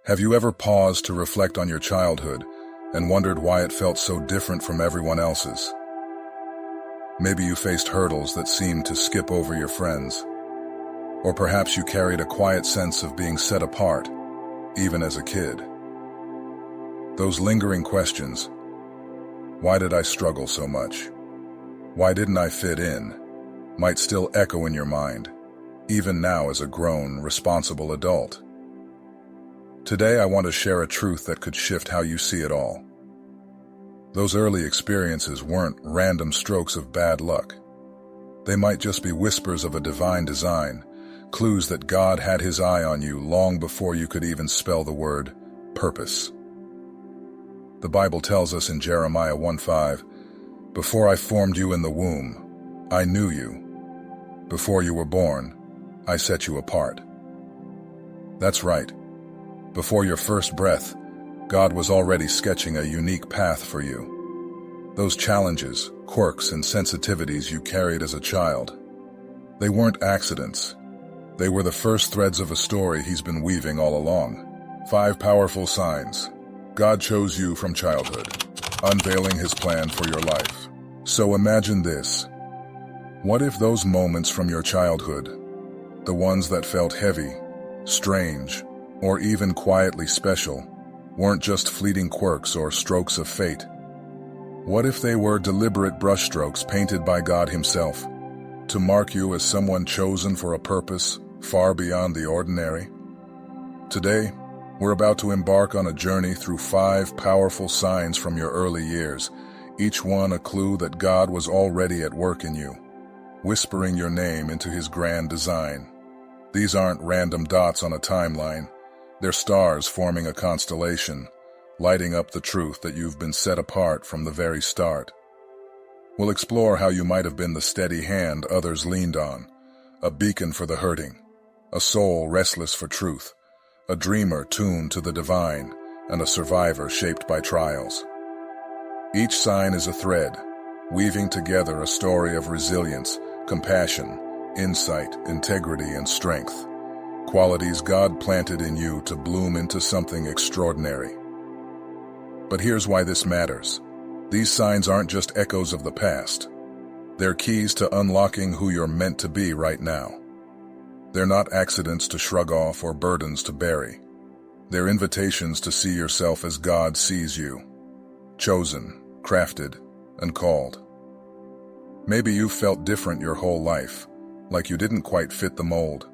Have you ever paused to reflect on your childhood and wondered why it felt so different from everyone else's? Maybe you faced hurdles that seemed to skip over your friends. Or perhaps you carried a quiet sense of being set apart, even as a kid. Those lingering questions, why did I struggle so much? Why didn't I fit in? Might still echo in your mind, even now as a grown, responsible adult. Today I want to share a truth that could shift how you see it all. Those early experiences weren't random strokes of bad luck. They might just be whispers of a divine design, clues that God had his eye on you long before you could even spell the word purpose. The Bible tells us in Jeremiah 1:5, "Before I formed you in the womb, I knew you. Before you were born, I set you apart." That's right. Before your first breath, God was already sketching a unique path for you. Those challenges, quirks, and sensitivities you carried as a child, they weren't accidents. They were the first threads of a story he's been weaving all along. 5 powerful signs. God chose you from childhood, unveiling his plan for your life. So imagine this. What if those moments from your childhood, the ones that felt heavy, strange, or even quietly special, weren't just fleeting quirks or strokes of fate? What if they were deliberate brushstrokes painted by God himself, to mark you as someone chosen for a purpose far beyond the ordinary? Today, we're about to embark on a journey through 5 powerful signs from your early years, each one a clue that God was already at work in you, whispering your name into his grand design. These aren't random dots on a timeline. They're stars forming a constellation, lighting up the truth that you've been set apart from the very start. We'll explore how you might have been the steady hand others leaned on, a beacon for the hurting, a soul restless for truth, a dreamer tuned to the divine, and a survivor shaped by trials. Each sign is a thread, weaving together a story of resilience, compassion, insight, integrity, and strength. Qualities God planted in you to bloom into something extraordinary. But here's why this matters. These signs aren't just echoes of the past. They're keys to unlocking who you're meant to be right now. They're not accidents to shrug off or burdens to bury. They're invitations to see yourself as God sees you. Chosen, crafted, and called. Maybe you've felt different your whole life, like you didn't quite fit the mold.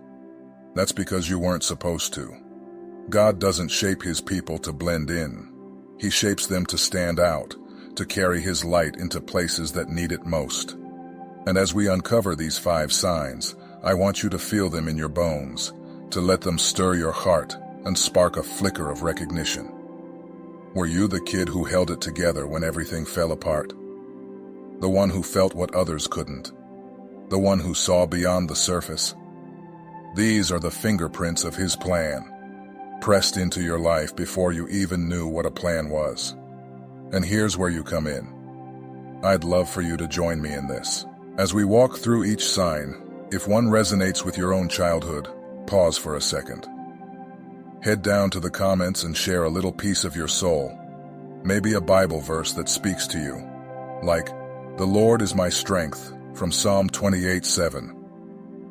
That's because you weren't supposed to. God doesn't shape his people to blend in. He shapes them to stand out, to carry his light into places that need it most. And as we uncover these 5 signs, I want you to feel them in your bones, to let them stir your heart and spark a flicker of recognition. Were you the kid who held it together when everything fell apart? The one who felt what others couldn't? The one who saw beyond the surface? These are the fingerprints of his plan, pressed into your life before you even knew what a plan was. And here's where you come in. I'd love for you to join me in this. As we walk through each sign, if one resonates with your own childhood, pause for a second. Head down to the comments and share a little piece of your soul. Maybe a Bible verse that speaks to you, like, "The Lord is my strength," from Psalm 28:7.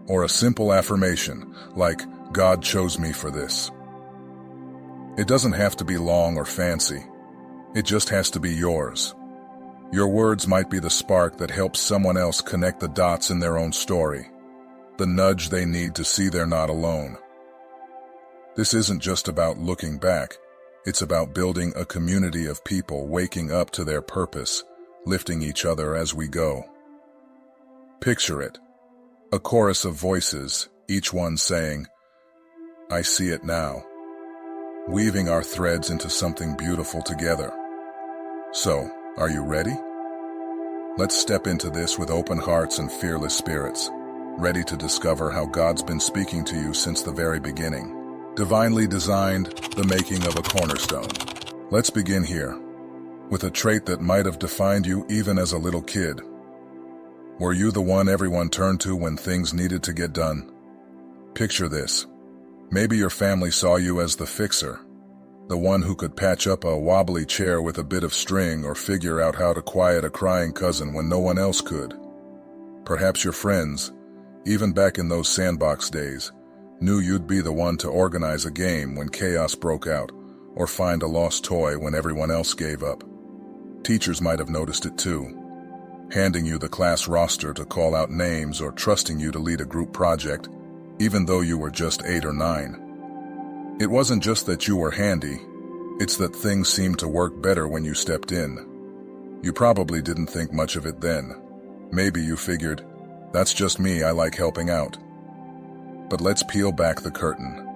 Or a simple affirmation, like, "God chose me for this." It doesn't have to be long or fancy. It just has to be yours. Your words might be the spark that helps someone else connect the dots in their own story, the nudge they need to see they're not alone. This isn't just about looking back. It's about building a community of people waking up to their purpose, lifting each other as we go. Picture it. A chorus of voices, each one saying, "I see it now," weaving our threads into something beautiful together. So, are you ready? Let's step into this with open hearts and fearless spirits, ready to discover how God's been speaking to you since the very beginning. Divinely designed, the making of a cornerstone. Let's begin here, with a trait that might have defined you even as a little kid. Were you the one everyone turned to when things needed to get done? Picture this. Maybe your family saw you as the fixer, The one who could patch up a wobbly chair with a bit of string or figure out how to quiet a crying cousin when no one else could. Perhaps your friends, even back in those sandbox days, knew you'd be the one to organize a game when chaos broke out, or find a lost toy when everyone else gave up. Teachers might have noticed it too, handing you the class roster to call out names or trusting you to lead a group project, even though you were just 8 or 9. It wasn't just that you were handy, it's that things seemed to work better when you stepped in. You probably didn't think much of it then. Maybe you figured, that's just me, I like helping out. But let's peel back the curtain.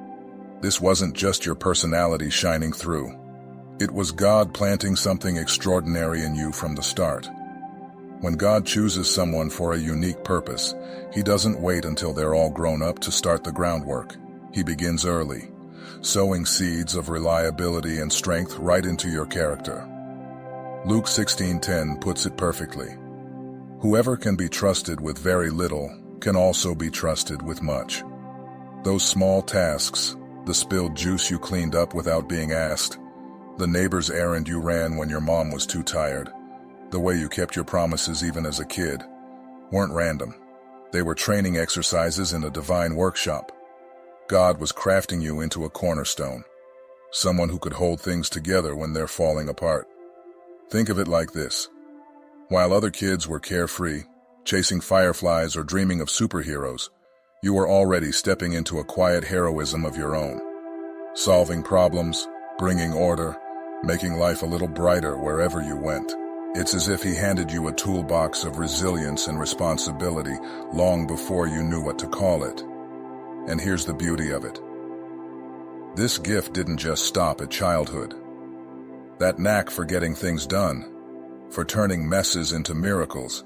This wasn't just your personality shining through. It was God planting something extraordinary in you from the start. When God chooses someone for a unique purpose, He doesn't wait until they're all grown up to start the groundwork. He begins early, sowing seeds of reliability and strength right into your character. Luke 16:10 puts it perfectly. Whoever can be trusted with very little can also be trusted with much. Those small tasks, the spilled juice you cleaned up without being asked, the neighbor's errand you ran when your mom was too tired, the way you kept your promises even as a kid, weren't random. They were training exercises in a divine workshop. God was crafting you into a cornerstone, someone who could hold things together when they're falling apart. Think of it like this. While other kids were carefree, chasing fireflies or dreaming of superheroes, you were already stepping into a quiet heroism of your own. Solving problems, bringing order, making life a little brighter wherever you went. It's as if He handed you a toolbox of resilience and responsibility long before you knew what to call it. And here's the beauty of it. This gift didn't just stop at childhood. That knack for getting things done, for turning messes into miracles,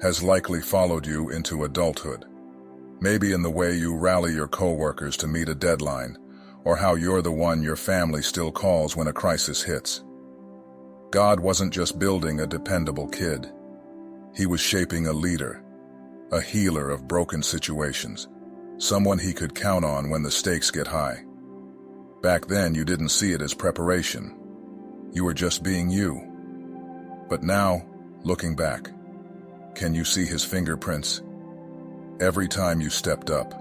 has likely followed you into adulthood. Maybe in the way you rally your coworkers to meet a deadline, or how you're the one your family still calls when a crisis hits. God wasn't just building a dependable kid. He was shaping a leader, a healer of broken situations, someone He could count on when the stakes get high. Back then, you didn't see it as preparation. You were just being you. But now, looking back, can you see His fingerprints? Every time you stepped up,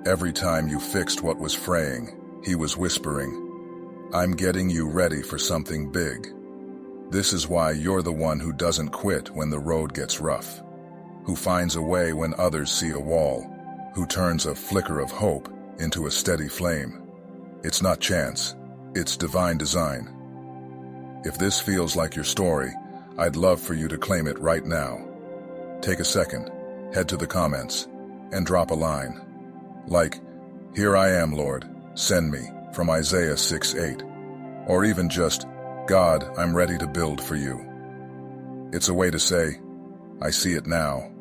every time you fixed what was fraying, He was whispering, I'm getting you ready for something big. This is why you're the one who doesn't quit when the road gets rough, who finds a way when others see a wall, who turns a flicker of hope into a steady flame. It's not chance, it's divine design. If this feels like your story, I'd love for you to claim it right now. Take a second, head to the comments, and drop a line. Like, here I am, Lord, send me, from Isaiah 6:8. Or even just, God, I'm ready to build for you. It's a way to say, I see it now.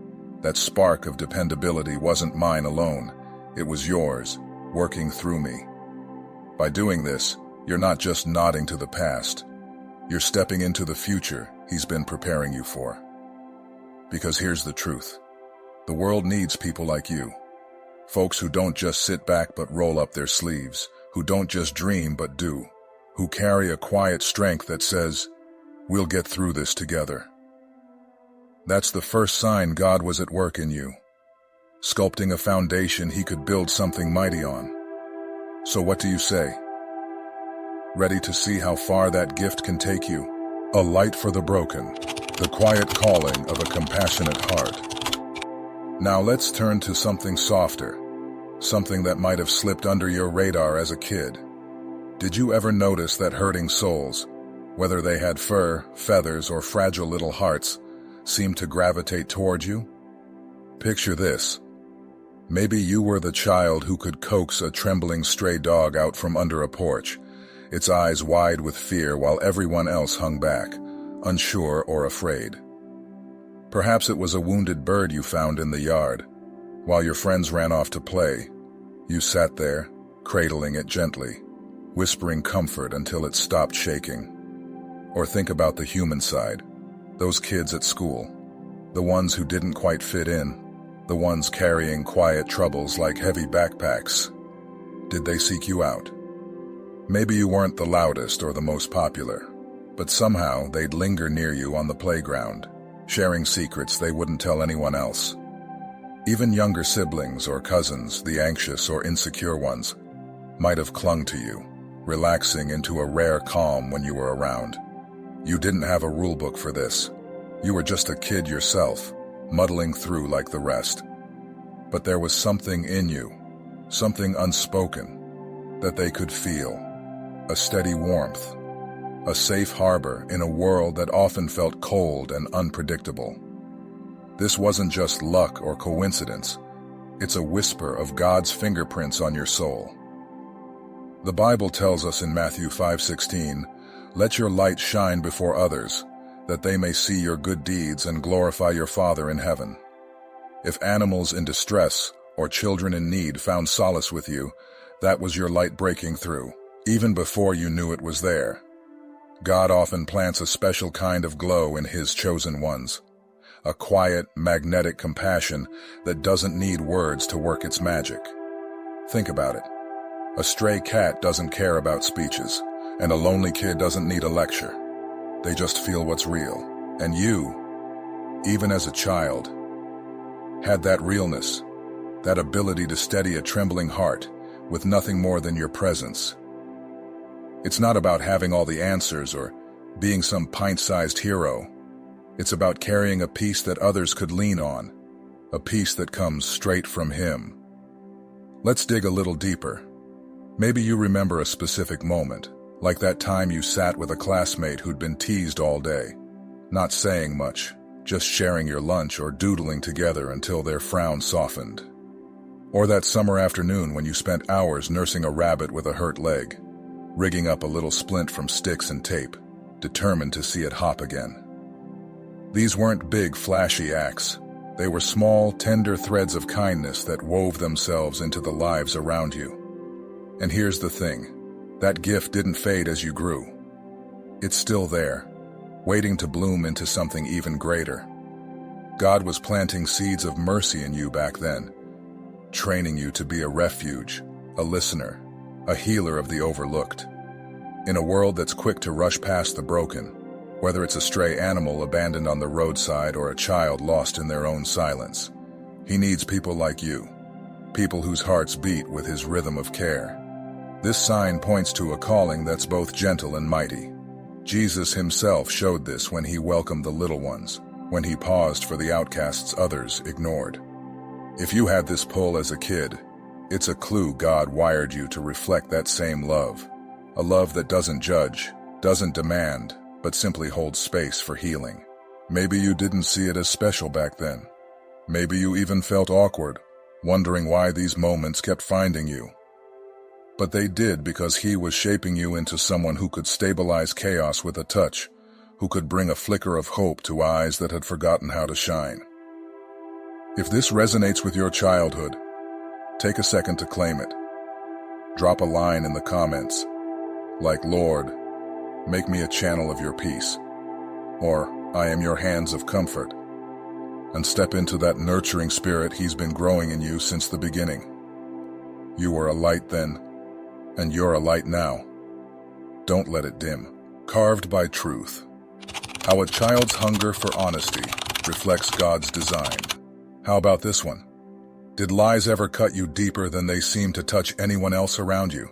That spark of dependability wasn't mine alone. It was yours, working through me. By doing this, you're not just nodding to the past. You're stepping into the future He's been preparing you for. Because here's the truth. The world needs people like you. Folks who don't just sit back but roll up their sleeves, who don't just dream but do, who carry a quiet strength that says, we'll get through this together. That's the first sign God was at work in you, sculpting a foundation He could build something mighty on. So what do you say? Ready to see how far that gift can take you? A light for the broken, the quiet calling of a compassionate heart. Now let's turn to something softer, something that might have slipped under your radar as a kid. Did you ever notice that hurting souls, whether they had fur, feathers, or fragile little hearts, seemed to gravitate toward you? Picture this. Maybe you were the child who could coax a trembling stray dog out from under a porch, its eyes wide with fear while everyone else hung back, unsure or afraid. Perhaps it was a wounded bird you found in the yard. While your friends ran off to play, you sat there, cradling it gently, whispering comfort until it stopped shaking. Or think about the human side, those kids at school, the ones who didn't quite fit in, the ones carrying quiet troubles like heavy backpacks. Did they seek you out? Maybe you weren't the loudest or the most popular, but somehow they'd linger near you on the playground, sharing secrets they wouldn't tell anyone else. Even younger siblings or cousins, the anxious or insecure ones, might have clung to you, relaxing into a rare calm when you were around. You didn't have a rule book for this. You were just a kid yourself, muddling through like the rest. But there was something in you, something unspoken, that they could feel. A steady warmth, a safe harbor in a world that often felt cold and unpredictable. This wasn't just luck or coincidence. It's a whisper of God's fingerprints on your soul. The Bible tells us in Matthew 5:16, "Let your light shine before others, that they may see your good deeds and glorify your Father in heaven." If animals in distress or children in need found solace with you, that was your light breaking through, even before you knew it was there. God often plants a special kind of glow in His chosen ones, a quiet, magnetic compassion that doesn't need words to work its magic. Think about it. A stray cat doesn't care about speeches, and a lonely kid doesn't need a lecture. They just feel what's real. And you, even as a child, had that realness, that ability to steady a trembling heart with nothing more than your presence. It's not about having all the answers or being some pint-sized hero. It's about carrying a peace that others could lean on, a peace that comes straight from Him. Let's dig a little deeper. Maybe you remember a specific moment, like that time you sat with a classmate who'd been teased all day, not saying much, just sharing your lunch or doodling together until their frown softened. Or that summer afternoon when you spent hours nursing a rabbit with a hurt leg, rigging up a little splint from sticks and tape, determined to see it hop again. These weren't big, flashy acts. They were small, tender threads of kindness that wove themselves into the lives around you. And here's the thing, that gift didn't fade as you grew. It's still there, waiting to bloom into something even greater. God was planting seeds of mercy in you back then, training you to be a refuge, a listener, a healer of the overlooked. In a world that's quick to rush past the broken, whether it's a stray animal abandoned on the roadside or a child lost in their own silence, He needs people like you, people whose hearts beat with His rhythm of care. This sign points to a calling that's both gentle and mighty. Jesus Himself showed this when He welcomed the little ones, when He paused for the outcasts others ignored. If you had this pull as a kid, it's a clue God wired you to reflect that same love, a love that doesn't judge, doesn't demand, but simply holds space for healing. Maybe you didn't see it as special back then. Maybe you even felt awkward, wondering why these moments kept finding you. But they did, because He was shaping you into someone who could stabilize chaos with a touch, who could bring a flicker of hope to eyes that had forgotten how to shine. If this resonates with your childhood, take a second to claim it. Drop a line in the comments, like, "Lord, make me a channel of your peace," or "I am your hands of comfort," and step into that nurturing spirit He's been growing in you since the beginning. You were a light then, and you're a light now. Don't let it dim. Carved by truth. How a child's hunger for honesty reflects God's design. How about this one? Did lies ever cut you deeper than they seem to touch anyone else around you?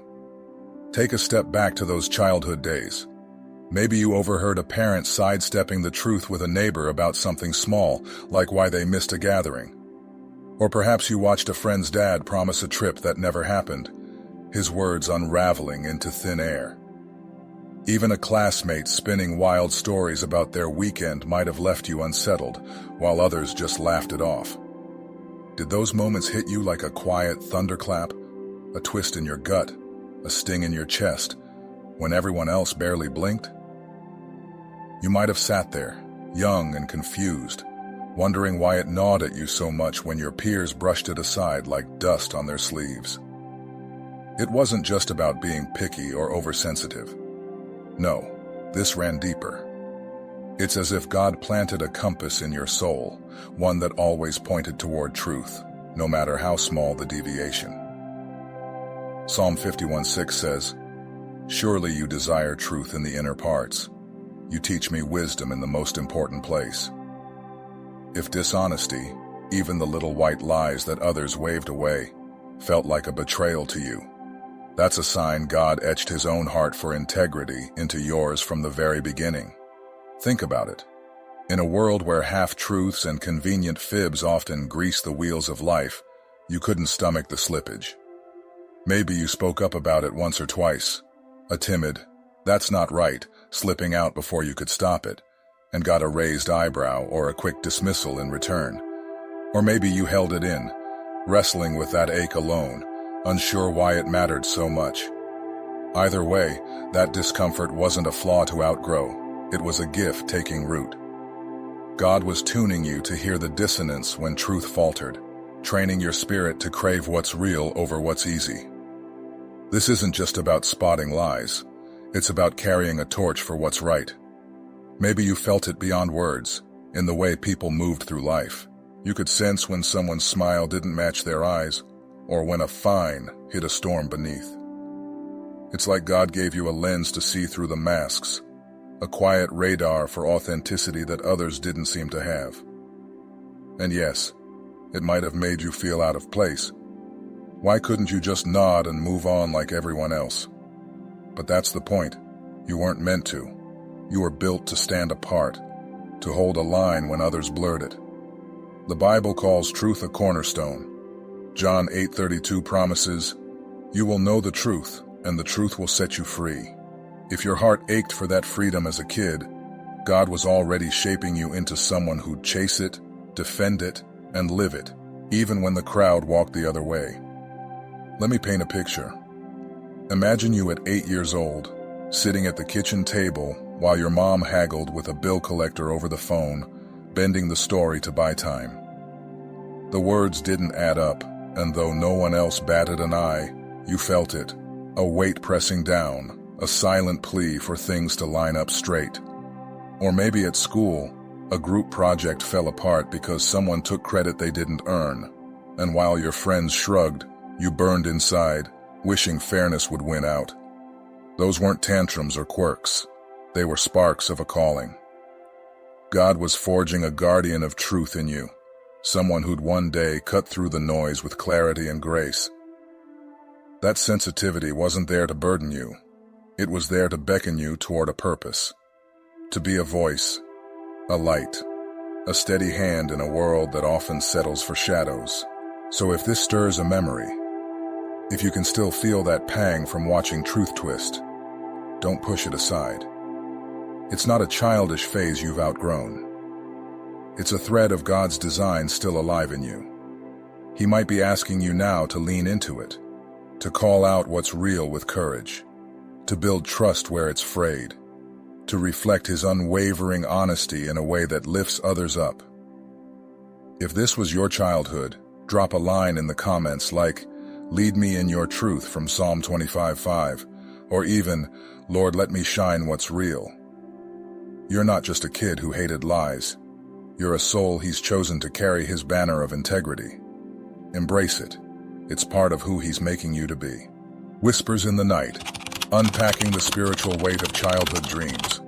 Take a step back to those childhood days. Maybe you overheard a parent sidestepping the truth with a neighbor about something small, like why they missed a gathering. Or perhaps you watched a friend's dad promise a trip that never happened, his words unraveling into thin air. Even a classmate spinning wild stories about their weekend might have left you unsettled, while others just laughed it off. Did those moments hit you like a quiet thunderclap, a twist in your gut, a sting in your chest, when everyone else barely blinked? You might have sat there, young and confused, wondering why it gnawed at you so much when your peers brushed it aside like dust on their sleeves. It wasn't just about being picky or oversensitive. No, this ran deeper. It's as if God planted a compass in your soul, one that always pointed toward truth, no matter how small the deviation. Psalm 51:6 says, Surely you desire truth in the inner parts. You teach me wisdom in the most important place. If dishonesty, even the little white lies that others waved away, felt like a betrayal to you, that's a sign God etched his own heart for integrity into yours from the very beginning. Think about it. In a world where half-truths and convenient fibs often grease the wheels of life, you couldn't stomach the slippage. Maybe you spoke up about it once or twice, a timid, "That's not right," slipping out before you could stop it, and got a raised eyebrow or a quick dismissal in return. Or maybe you held it in, wrestling with that ache alone, unsure why it mattered so much. Either way, that discomfort wasn't a flaw to outgrow, it was a gift taking root. God was tuning you to hear the dissonance when truth faltered, training your spirit to crave what's real over what's easy. This isn't just about spotting lies, it's about carrying a torch for what's right. Maybe you felt it beyond words, in the way people moved through life. You could sense when someone's smile didn't match their eyes, or when a fine hid a storm beneath. It's like God gave you a lens to see through the masks, a quiet radar for authenticity that others didn't seem to have. And yes, it might have made you feel out of place. Why couldn't you just nod and move on like everyone else? But that's the point. You weren't meant to. You were built to stand apart, to hold a line when others blurred it. The Bible calls truth a cornerstone. John 8:32 promises, "You will know the truth, and the truth will set you free." If your heart ached for that freedom as a kid, God was already shaping you into someone who'd chase it, defend it, and live it, even when the crowd walked the other way. Let me paint a picture. Imagine you at 8 years old, sitting at the kitchen table while your mom haggled with a bill collector over the phone, bending the story to buy time. The words didn't add up, and though no one else batted an eye, you felt it, a weight pressing down, a silent plea for things to line up straight. Or maybe at school, a group project fell apart because someone took credit they didn't earn, and while your friends shrugged, you burned inside, wishing fairness would win out. Those weren't tantrums or quirks. They were sparks of a calling. God was forging a guardian of truth in you, someone who'd one day cut through the noise with clarity and grace. That sensitivity wasn't there to burden you. It was there to beckon you toward a purpose. To be a voice, a light, a steady hand in a world that often settles for shadows. So if this stirs a memory, if you can still feel that pang from watching truth twist, don't push it aside. It's not a childish phase you've outgrown. It's a thread of God's design still alive in you. He might be asking you now to lean into it, to call out what's real with courage, to build trust where it's frayed, to reflect his unwavering honesty in a way that lifts others up. If this was your childhood, drop a line in the comments like, "Lead me in your truth" from Psalm 25:5, or even, "Lord, let me shine what's real." You're not just a kid who hated lies. You're a soul he's chosen to carry his banner of integrity. Embrace it. It's part of who he's making you to be. Whispers in the night, unpacking the spiritual weight of childhood dreams.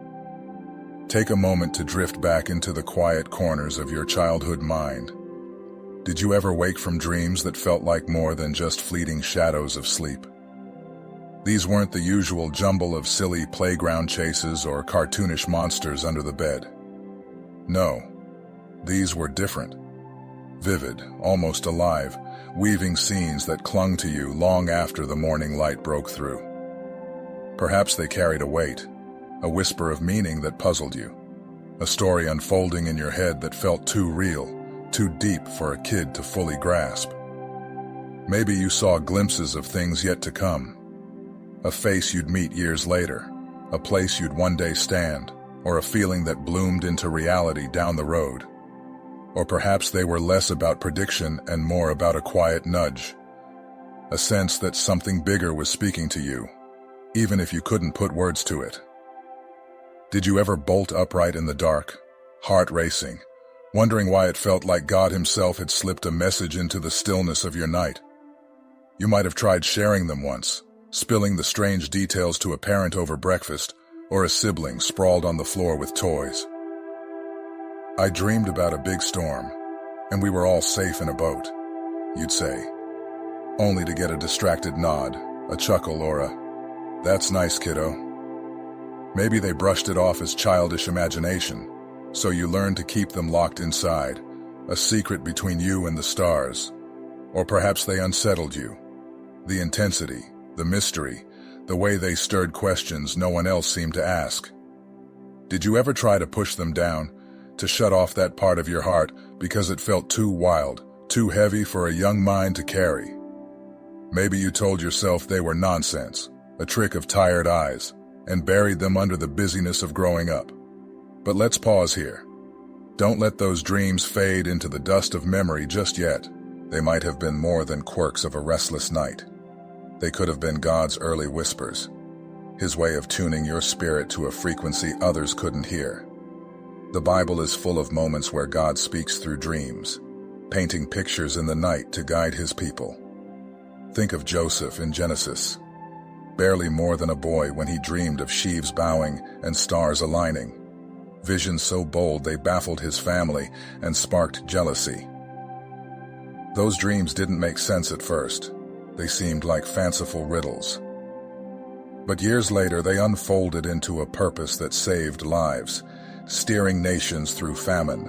Take a moment to drift back into the quiet corners of your childhood mind. Did you ever wake from dreams that felt like more than just fleeting shadows of sleep? These weren't the usual jumble of silly playground chases or cartoonish monsters under the bed. No, these were different. Vivid, almost alive, weaving scenes that clung to you long after the morning light broke through. Perhaps they carried a weight, a whisper of meaning that puzzled you, a story unfolding in your head that felt too real, too deep for a kid to fully grasp. Maybe you saw glimpses of things yet to come, a face you'd meet years later, a place you'd one day stand, or a feeling that bloomed into reality down the road. Or perhaps they were less about prediction and more about a quiet nudge, a sense that something bigger was speaking to you, even if you couldn't put words to it. Did you ever bolt upright in the dark, heart racing, wondering why it felt like God himself had slipped a message into the stillness of your night? You might have tried sharing them once, spilling the strange details to a parent over breakfast, or a sibling sprawled on the floor with toys. I dreamed about a big storm, and we were all safe in a boat, you'd say, only to get a distracted nod, a chuckle, or a, "That's nice, kiddo." Maybe they brushed it off as childish imagination, so you learned to keep them locked inside, a secret between you and the stars. Or perhaps they unsettled you. The intensity, the mystery, the way they stirred questions no one else seemed to ask. Did you ever try to push them down, to shut off that part of your heart because it felt too wild, too heavy for a young mind to carry? Maybe you told yourself they were nonsense, a trick of tired eyes, and buried them under the busyness of growing up. But let's pause here. Don't let those dreams fade into the dust of memory just yet. They might have been more than quirks of a restless night. They could have been God's early whispers, His way of tuning your spirit to a frequency others couldn't hear. The Bible is full of moments where God speaks through dreams, painting pictures in the night to guide His people. Think of Joseph in Genesis, barely more than a boy when he dreamed of sheaves bowing and stars aligning. Visions so bold they baffled his family and sparked jealousy. Those dreams didn't make sense at first. They seemed like fanciful riddles. But years later, they unfolded into a purpose that saved lives, steering nations through famine.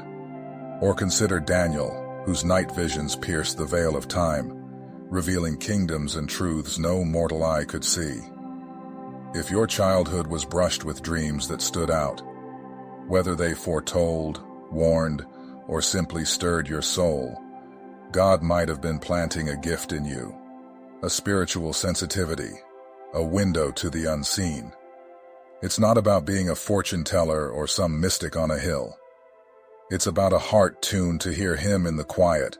Or consider Daniel, whose night visions pierced the veil of time, revealing kingdoms and truths no mortal eye could see. If your childhood was brushed with dreams that stood out, whether they foretold, warned, or simply stirred your soul, God might have been planting a gift in you, a spiritual sensitivity, a window to the unseen. It's not about being a fortune teller or some mystic on a hill. It's about a heart tuned to hear Him in the quiet,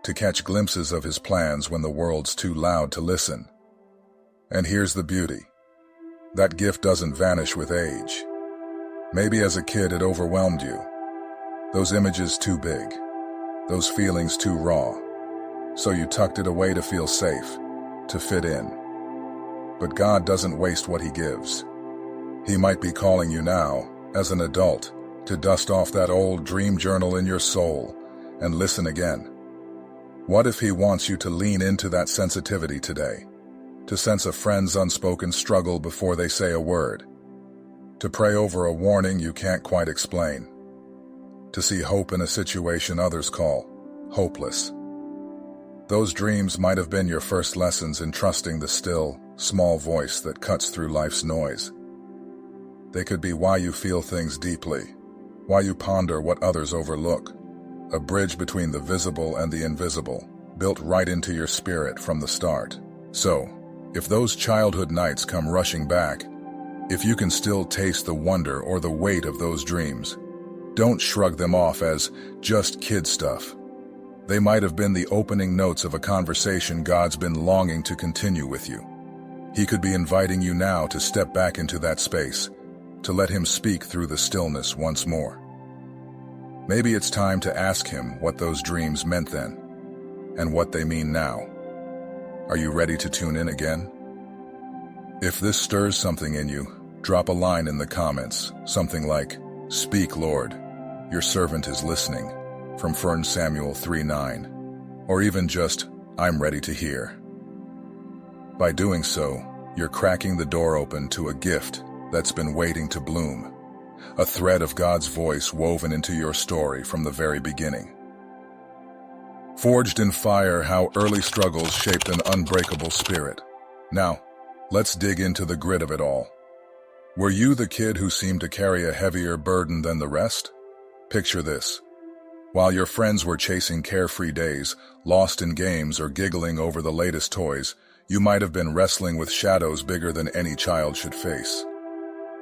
to catch glimpses of His plans when the world's too loud to listen. And here's the beauty. That gift doesn't vanish with age. Maybe as a kid it overwhelmed you. Those images too big, those feelings too raw. So you tucked it away to feel safe, to fit in. But God doesn't waste what He gives. He might be calling you now, as an adult, to dust off that old dream journal in your soul and listen again. What if He wants you to lean into that sensitivity today, to sense a friend's unspoken struggle before they say a word, to pray over a warning you can't quite explain, to see hope in a situation others call hopeless? Those dreams might have been your first lessons in trusting the still, small voice that cuts through life's noise. They could be why you feel things deeply, why you ponder what others overlook, a bridge between the visible and the invisible, built right into your spirit from the start. So, if those childhood nights come rushing back, if you can still taste the wonder or the weight of those dreams, don't shrug them off as just kid stuff. They might have been the opening notes of a conversation God's been longing to continue with you. He could be inviting you now to step back into that space, to let Him speak through the stillness once more. Maybe it's time to ask Him what those dreams meant then, and what they mean now. Are you ready to tune in again? If this stirs something in you, drop a line in the comments, something like, "Speak, Lord, your servant is listening," from 1 Samuel 3:9, or even just, "I'm ready to hear." By doing so, you're cracking the door open to a gift that's been waiting to bloom, a thread of God's voice woven into your story from the very beginning. Forged in fire, how early struggles shaped an unbreakable spirit. Now, let's dig into the grit of it all. Were you the kid who seemed to carry a heavier burden than the rest? Picture this. While your friends were chasing carefree days, lost in games or giggling over the latest toys, you might have been wrestling with shadows bigger than any child should face.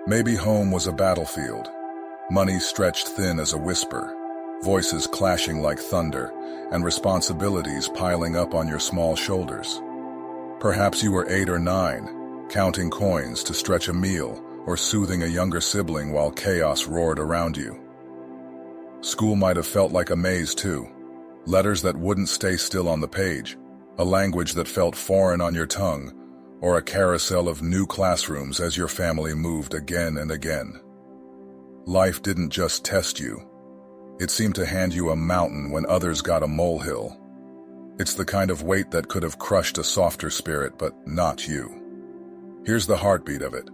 Maybe home was a battlefield, money stretched thin as a whisper, voices clashing like thunder, and responsibilities piling up on your small shoulders. Perhaps you were 8 or 9, counting coins to stretch a meal or soothing a younger sibling while chaos roared around you. School might have felt like a maze too, letters that wouldn't stay still on the page, a language that felt foreign on your tongue, or a carousel of new classrooms as your family moved again and again. Life didn't just test you. It seemed to hand you a mountain when others got a molehill. It's the kind of weight that could have crushed a softer spirit, but not you. Here's the heartbeat of it.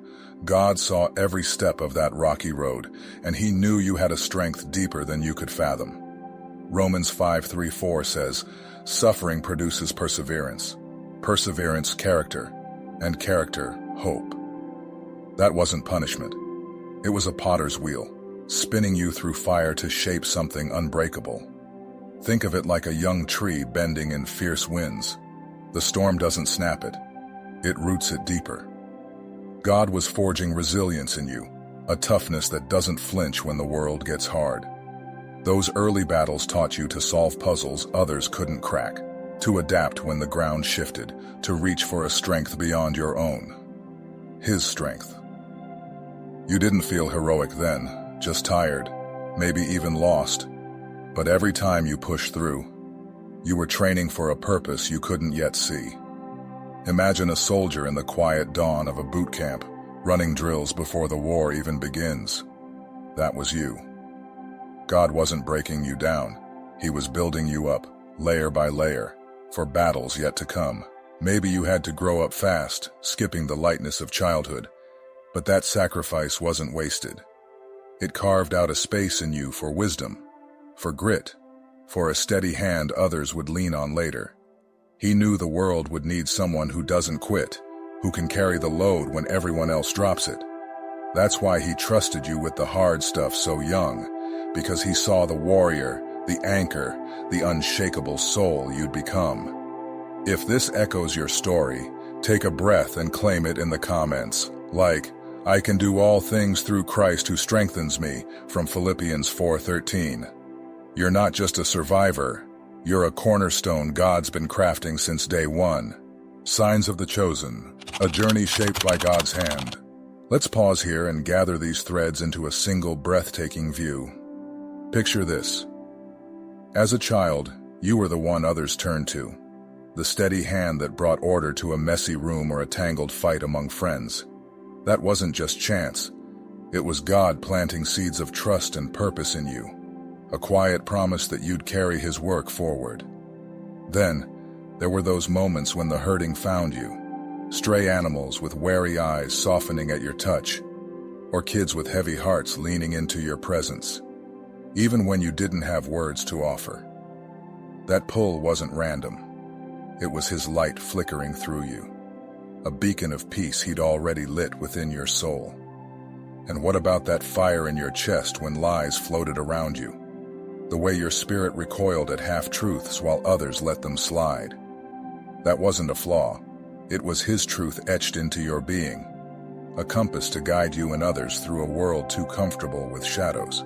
God saw every step of that rocky road, and he knew you had a strength deeper than you could fathom. Romans 5:3-4 says, "Suffering produces perseverance, perseverance character, and character hope." That wasn't punishment. It was a potter's wheel, spinning you through fire to shape something unbreakable. Think of it like a young tree bending in fierce winds. The storm doesn't snap it. It roots it deeper. God was forging resilience in you, a toughness that doesn't flinch when the world gets hard. Those early battles taught you to solve puzzles others couldn't crack, to adapt when the ground shifted, to reach for a strength beyond your own. His strength. You didn't feel heroic then, just tired, maybe even lost. But every time you pushed through, you were training for a purpose you couldn't yet see. Imagine a soldier in the quiet dawn of a boot camp, running drills before the war even begins. That was you. God wasn't breaking you down. He was building you up, layer by layer, for battles yet to come. Maybe you had to grow up fast, skipping the lightness of childhood, but that sacrifice wasn't wasted. It carved out a space in you for wisdom, for grit, for a steady hand others would lean on later. He knew the world would need someone who doesn't quit, who can carry the load when everyone else drops it. That's why he trusted you with the hard stuff so young, because he saw the warrior, the anchor, the unshakable soul you'd become. If this echoes your story, take a breath and claim it in the comments, like, "I can do all things through Christ who strengthens me," from Philippians 4:13. You're not just a survivor, you're a cornerstone God's been crafting since day one. Signs of the Chosen, a journey shaped by God's hand. Let's pause here and gather these threads into a single breathtaking view. Picture this. As a child, you were the one others turned to, the steady hand that brought order to a messy room or a tangled fight among friends. That wasn't just chance. It was God planting seeds of trust and purpose in you, a quiet promise that you'd carry his work forward. Then, there were those moments when the hurting found you, stray animals with wary eyes softening at your touch, or kids with heavy hearts leaning into your presence, even when you didn't have words to offer. That pull wasn't random. It was his light flickering through you, a beacon of peace he'd already lit within your soul. And what about that fire in your chest when lies floated around you? The way your spirit recoiled at half-truths while others let them slide. That wasn't a flaw. It was his truth etched into your being, a compass to guide you and others through a world too comfortable with shadows.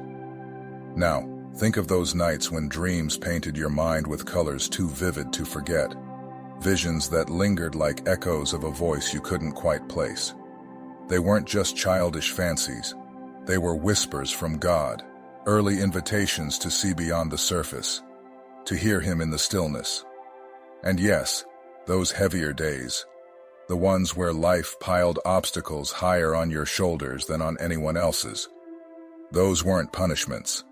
Now, think of those nights when dreams painted your mind with colors too vivid to forget, visions that lingered like echoes of a voice you couldn't quite place. They weren't just childish fancies. They were whispers from God, early invitations to see beyond the surface, to hear him in the stillness. And yes, those heavier days, the ones where life piled obstacles higher on your shoulders than on anyone else's, those weren't punishments.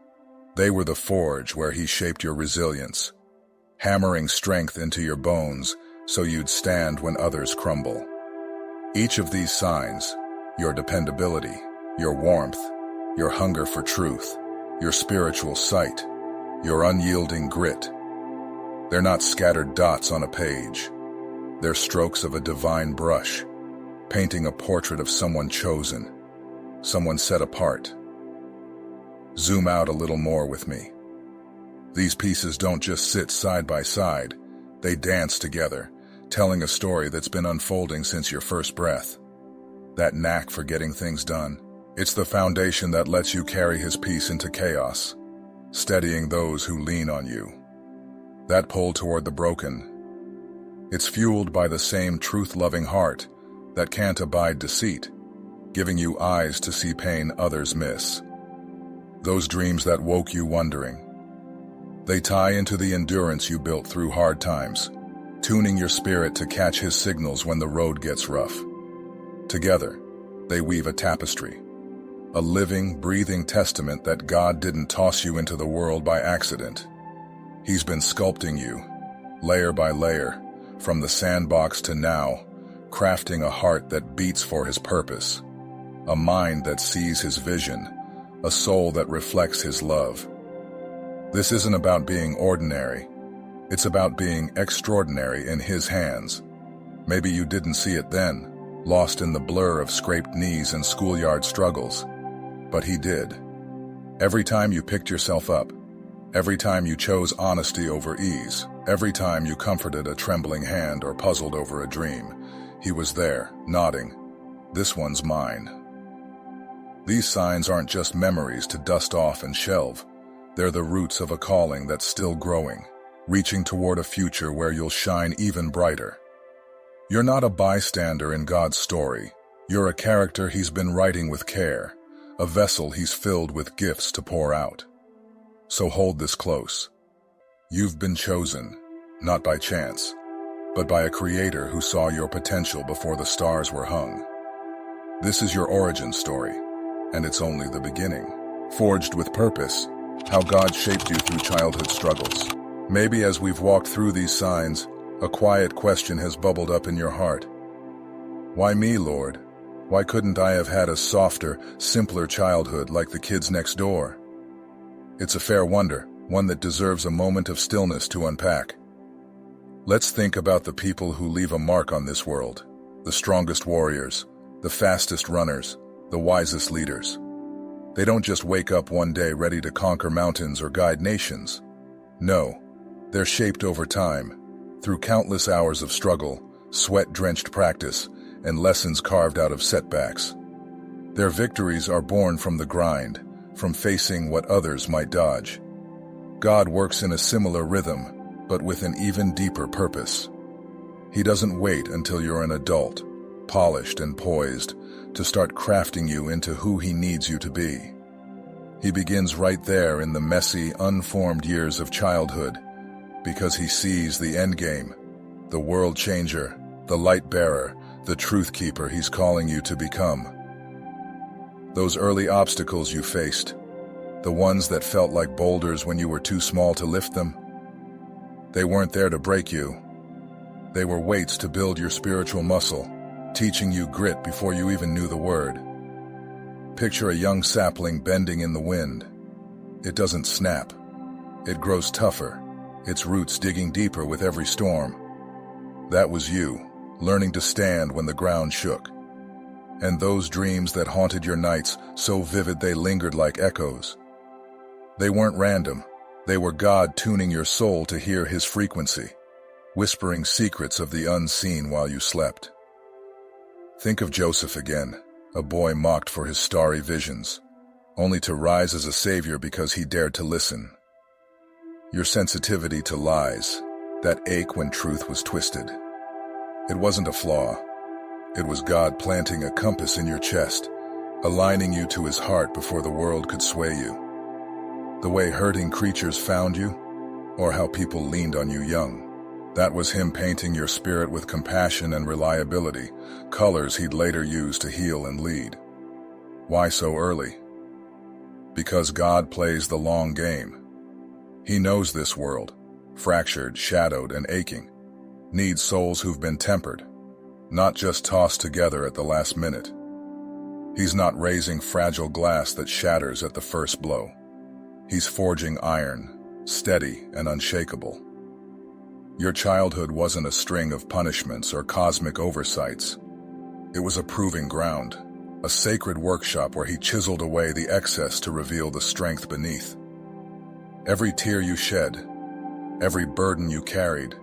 They were the forge where he shaped your resilience, hammering strength into your bones so you'd stand when others crumble. Each of these signs, your dependability, your warmth, your hunger for truth, your spiritual sight, your unyielding grit, they're not scattered dots on a page. They're strokes of a divine brush, painting a portrait of someone chosen, someone set apart. Zoom out a little more with me. These pieces don't just sit side by side, they dance together, telling a story that's been unfolding since your first breath. That knack for getting things done, it's the foundation that lets you carry his peace into chaos, steadying those who lean on you. That pull toward the broken, it's fueled by the same truth-loving heart that can't abide deceit, giving you eyes to see pain others miss. Those dreams that woke you wondering, they tie into the endurance you built through hard times, tuning your spirit to catch his signals when the road gets rough. Together, they weave a tapestry, a living, breathing testament that God didn't toss you into the world by accident. He's been sculpting you, layer by layer, from the sandbox to now, crafting a heart that beats for his purpose, a mind that sees his vision, a soul that reflects his love. This isn't about being ordinary. It's about being extraordinary in his hands. Maybe you didn't see it then, lost in the blur of scraped knees and schoolyard struggles. But he did. Every time you picked yourself up, every time you chose honesty over ease, every time you comforted a trembling hand or puzzled over a dream, he was there, nodding. This one's mine. These signs aren't just memories to dust off and shelve. They're the roots of a calling that's still growing, reaching toward a future where you'll shine even brighter. You're not a bystander in God's story. You're a character he's been writing with care, a vessel he's filled with gifts to pour out. So hold this close. You've been chosen, not by chance, but by a creator who saw your potential before the stars were hung. This is your origin story, and it's only the beginning. Forged with purpose, how God shaped you through childhood struggles. Maybe as we've walked through these signs, a quiet question has bubbled up in your heart. Why me, Lord? Why couldn't I have had a softer, simpler childhood like the kids next door? It's a fair wonder, one that deserves a moment of stillness to unpack. Let's think about the people who leave a mark on this world, the strongest warriors, the fastest runners, the wisest leaders. They don't just wake up one day ready to conquer mountains or guide nations. No, they're shaped over time, through countless hours of struggle, sweat-drenched practice, and lessons carved out of setbacks. Their victories are born from the grind, from facing what others might dodge. God works in a similar rhythm, but with an even deeper purpose. He doesn't wait until you're an adult, polished and poised, to start crafting you into who he needs you to be. He begins right there in the messy, unformed years of childhood, because he sees the end game, the world changer, the light bearer, the truth keeper he's calling you to become. Those early obstacles you faced, the ones that felt like boulders when you were too small to lift them, they weren't there to break you. They were weights to build your spiritual muscle, teaching you grit before you even knew the word. Picture a young sapling bending in the wind. It doesn't snap. It grows tougher, its roots digging deeper with every storm. That was you, learning to stand when the ground shook. And those dreams that haunted your nights, so vivid they lingered like echoes. They weren't random. They were God tuning your soul to hear his frequency, whispering secrets of the unseen while you slept. Think of Joseph again, a boy mocked for his starry visions, only to rise as a savior because he dared to listen. Your sensitivity to lies, that ache when truth was twisted. It wasn't a flaw. It was God planting a compass in your chest, aligning you to his heart before the world could sway you. The way hurting creatures found you, or how people leaned on you young. That was him painting your spirit with compassion and reliability, colors he'd later use to heal and lead. Why so early? Because God plays the long game. He knows this world, fractured, shadowed, and aching, needs souls who've been tempered, not just tossed together at the last minute. He's not raising fragile glass that shatters at the first blow. He's forging iron, steady and unshakable. Your childhood wasn't a string of punishments or cosmic oversights. It was a proving ground, a sacred workshop where he chiseled away the excess to reveal the strength beneath. Every tear you shed, every burden you carried,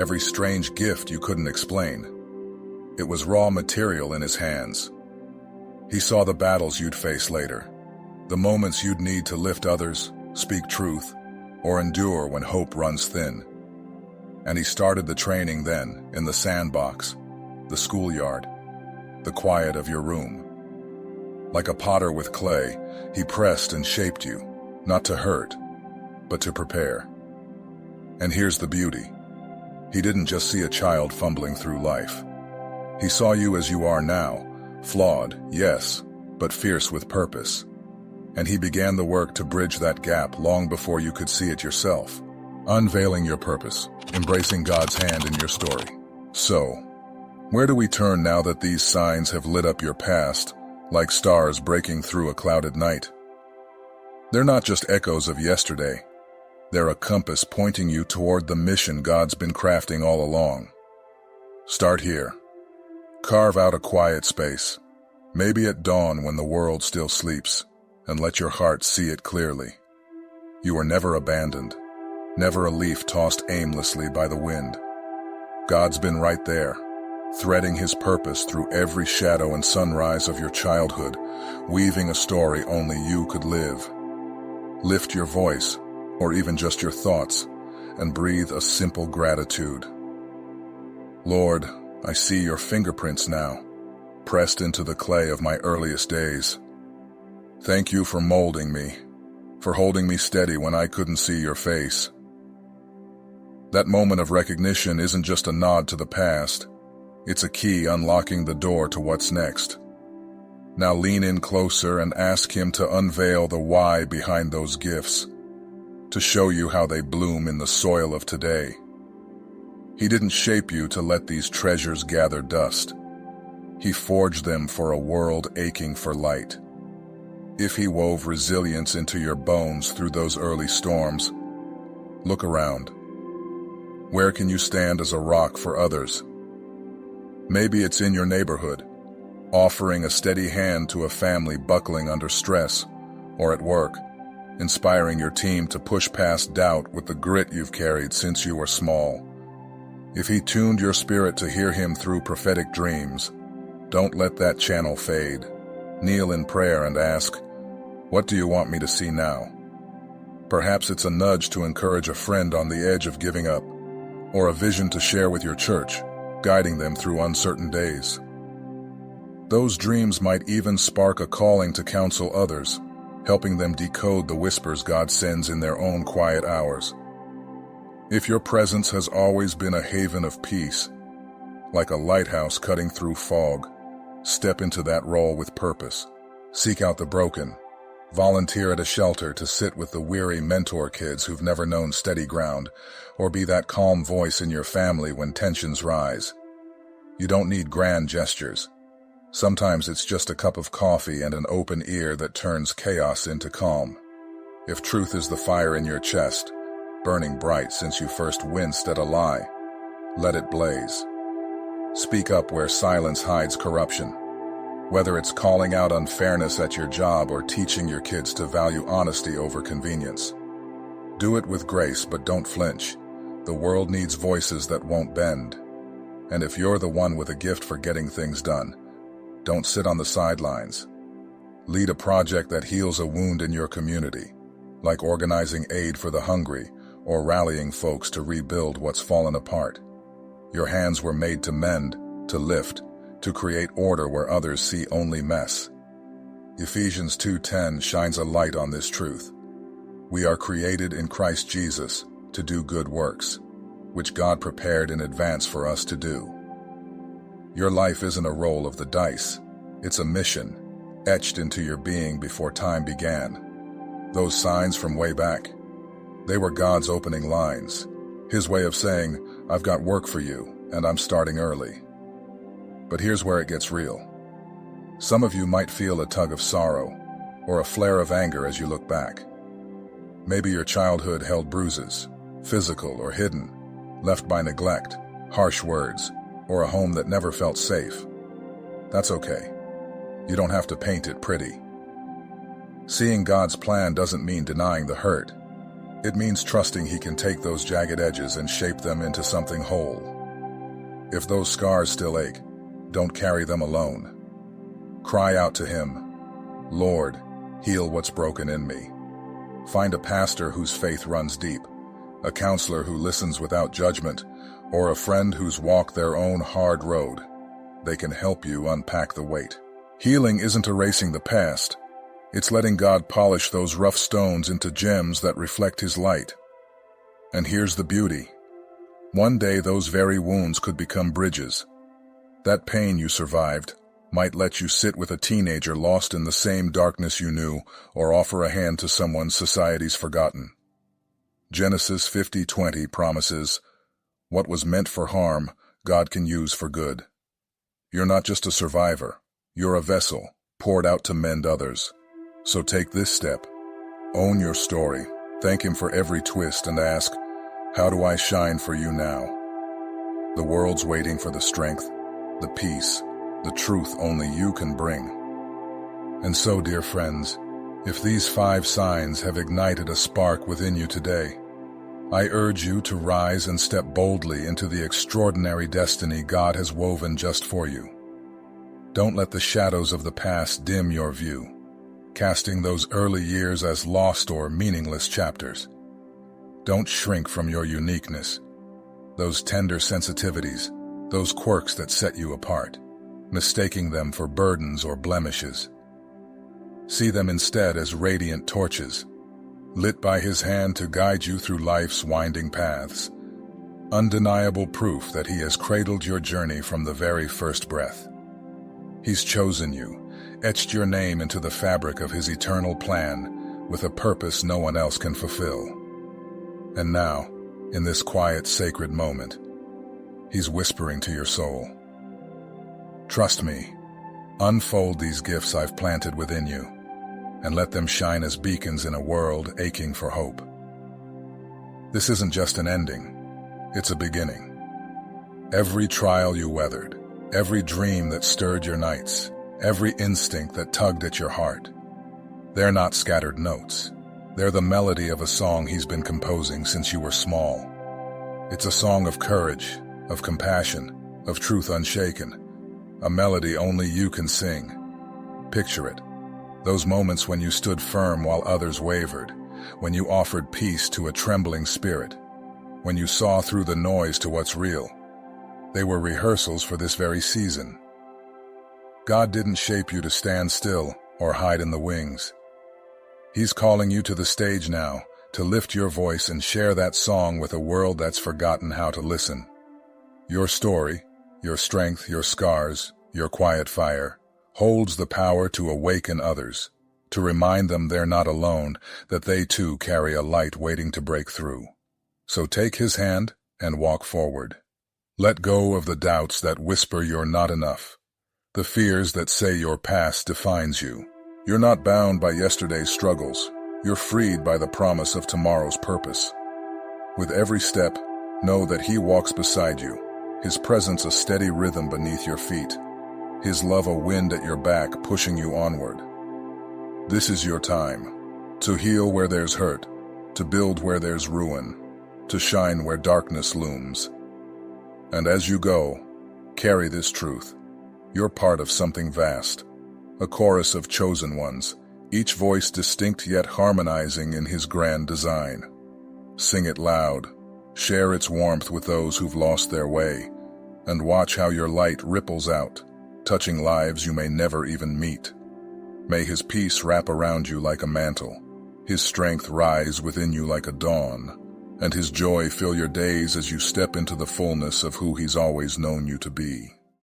every strange gift you couldn't explain, it was raw material in his hands. He saw the battles you'd face later, the moments you'd need to lift others, speak truth, or endure when hope runs thin. And he started the training then, in the sandbox, the schoolyard, the quiet of your room. Like a potter with clay, he pressed and shaped you, not to hurt, but to prepare. And here's the beauty. He didn't just see a child fumbling through life. He saw you as you are now, flawed, yes, but fierce with purpose. And he began the work to bridge that gap long before you could see it yourself, unveiling your purpose, embracing God's hand in your story. So, where do we turn now that these signs have lit up your past, like stars breaking through a clouded night? They're not just echoes of yesterday. They're a compass pointing you toward the mission God's been crafting all along. Start here. Carve out a quiet space, maybe at dawn when the world still sleeps, and let your heart see it clearly. You were never abandoned, never a leaf tossed aimlessly by the wind. God's been right there, threading his purpose through every shadow and sunrise of your childhood, weaving a story only you could live. Lift your voice, or even just your thoughts, and breathe a simple gratitude. Lord, I see your fingerprints now, pressed into the clay of my earliest days. Thank you for molding me, for holding me steady when I couldn't see your face. That moment of recognition isn't just a nod to the past, it's a key unlocking the door to what's next. Now lean in closer and ask him to unveil the why behind those gifts, to show you how they bloom in the soil of today. He didn't shape you to let these treasures gather dust. He forged them for a world aching for light. If he wove resilience into your bones through those early storms, look around. Where can you stand as a rock for others? Maybe it's in your neighborhood, offering a steady hand to a family buckling under stress, or at work, inspiring your team to push past doubt with the grit you've carried since you were small. If he tuned your spirit to hear him through prophetic dreams, don't let that channel fade. Kneel in prayer and ask, what do you want me to see now? Perhaps it's a nudge to encourage a friend on the edge of giving up, or a vision to share with your church, guiding them through uncertain days. Those dreams might even spark a calling to counsel others, helping them decode the whispers God sends in their own quiet hours. If your presence has always been a haven of peace, like a lighthouse cutting through fog, step into that role with purpose. Seek out the broken. Volunteer at a shelter to sit with the weary mentor kids who've never known steady ground, or be that calm voice in your family when tensions rise. You don't need grand gestures. Sometimes it's just a cup of coffee and an open ear that turns chaos into calm. If truth is the fire in your chest, burning bright since you first winced at a lie, let it blaze. Speak up where silence hides corruption. Whether it's calling out unfairness at your job or teaching your kids to value honesty over convenience. Do it with grace, but don't flinch. The world needs voices that won't bend. And if you're the one with a gift for getting things done, don't sit on the sidelines. Lead a project that heals a wound in your community, like organizing aid for the hungry or rallying folks to rebuild what's fallen apart. Your hands were made to mend, to lift, to create order where others see only mess. Ephesians 2:10 shines a light on this truth. We are created in Christ Jesus to do good works, which God prepared in advance for us to do. Your life isn't a roll of the dice. It's a mission, etched into your being before time began. Those signs from way back, they were God's opening lines, his way of saying, I've got work for you, and I'm starting early. But here's where it gets real. Some of you might feel a tug of sorrow, or a flare of anger as you look back. Maybe your childhood held bruises, physical or hidden, left by neglect, harsh words, or a home that never felt safe. That's okay. You don't have to paint it pretty. Seeing God's plan doesn't mean denying the hurt. It means trusting He can take those jagged edges and shape them into something whole. If those scars still ache, don't carry them alone. Cry out to Him, Lord, heal what's broken in me. Find a pastor whose faith runs deep, a counselor who listens without judgment, or a friend who's walked their own hard road. They can help you unpack the weight. Healing isn't erasing the past. It's letting God polish those rough stones into gems that reflect His light. And here's the beauty. One day those very wounds could become bridges. That pain you survived might let you sit with a teenager lost in the same darkness you knew, or offer a hand to someone society's forgotten. Genesis 50:20 promises, "What was meant for harm, God can use for good." You're not just a survivor, you're a vessel, poured out to mend others. So take this step. Own your story, thank Him for every twist, and ask, how do I shine for you now? The world's waiting for the strength, the peace, the truth only you can bring. And so, dear friends, if these 5 signs have ignited a spark within you today, I urge you to rise and step boldly into the extraordinary destiny God has woven just for you. Don't let the shadows of the past dim your view, casting those early years as lost or meaningless chapters. Don't shrink from your uniqueness, those tender sensitivities, those quirks that set you apart, mistaking them for burdens or blemishes. See them instead as radiant torches, lit by His hand to guide you through life's winding paths. Undeniable proof that He has cradled your journey from the very first breath. He's chosen you, etched your name into the fabric of His eternal plan with a purpose no one else can fulfill. And now, in this quiet, sacred moment, He's whispering to your soul, "Trust me, unfold these gifts I've planted within you, and let them shine as beacons in a world aching for hope." This isn't just an ending, it's a beginning. Every trial you weathered, every dream that stirred your nights, every instinct that tugged at your heart, they're not scattered notes. They're the melody of a song He's been composing since you were small. It's a song of courage, of compassion, of truth unshaken, a melody only you can sing. Picture it. Those moments when you stood firm while others wavered, when you offered peace to a trembling spirit, when you saw through the noise to what's real. They were rehearsals for this very season. God didn't shape you to stand still or hide in the wings. He's calling you to the stage now, to lift your voice and share that song with a world that's forgotten how to listen. Your story, your strength, your scars, your quiet fire, holds the power to awaken others, to remind them they're not alone, that they too carry a light waiting to break through. So take His hand and walk forward. Let go of the doubts that whisper you're not enough, the fears that say your past defines you. You're not bound by yesterday's struggles. You're freed by the promise of tomorrow's purpose. With every step, know that He walks beside you, His presence a steady rhythm beneath your feet, His love a wind at your back pushing you onward. This is your time, to heal where there's hurt, to build where there's ruin, to shine where darkness looms. And as you go, carry this truth. You're part of something vast, a chorus of chosen ones, each voice distinct yet harmonizing in His grand design. Sing it loud, share its warmth with those who've lost their way, and watch how your light ripples out, touching lives you may never even meet. May His peace wrap around you like a mantle, His strength rise within you like a dawn, and His joy fill your days as you step into the fullness of who He's always known you to be.